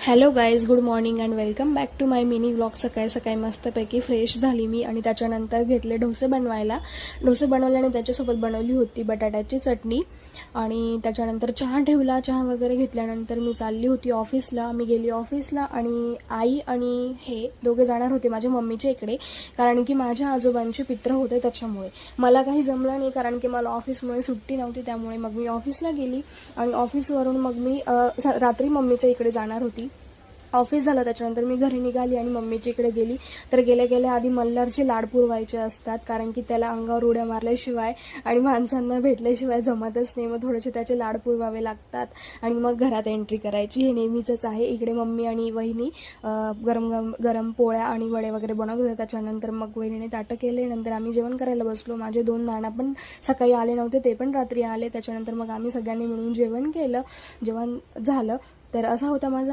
Hello guys, good morning and welcome back to my mini vlog. सकाळी सकाळी मस्तपैकी fresh झाली मी आणि त्याच्यानंतर घेतले डोसे बनवायला. डोसे बनवल्याने त्याच्यासोबत बनवली होती बटाट्याची चटणी आणि त्याच्यानंतर चहा ठेवला. चहा वगैरे घेतल्यानंतर मी चालली होती ऑफिसला. मी गेली ऑफिसला आणि आई आणि हे दोघे जाणार होते माझ्या मम्मीच्या इकडे, कारण की माझ्या आजोबांचे पित्र होते. त्याच्यामुळे मला काही जमलं नाही, कारण की मला ऑफिसमुळे सुट्टी नव्हती. त्यामुळे मग मी ऑफिसला गेली आणि ऑफिसवरून मग मी रात्री मम्मीच्या इकडे जाणार होती. ऑफिस झालं त्याच्यानंतर मी घरी निघाली आणि मम्मीच्या इकडे गेली. तर गेल्या गेल्या आधी मल्हारचे लाड पुरवायचे असतात, कारण की त्याला अंगावर उड्या मारल्याशिवाय आणि माणसांना भेटल्याशिवाय जमतच नाही. मग थोडेसे त्याचे लाड पुरवावे लागतात आणि मग घरात एंट्री करायची. हे नेहमीचंच आहे. इकडे मम्मी आणि वहिनी गरम गरम गरम पोळ्या आणि वडे वगैरे बनवत होते. त्याच्यानंतर मग वहिनीने ताटं केले. नंतर आम्ही जेवण करायला बसलो. माझे 2 नाना पण सकाळी आले नव्हते, ते पण रात्री आले. त्याच्यानंतर मग आम्ही सगळ्यांनी मिळून जेवण केलं. जेवण झालं. तर असा होता माझा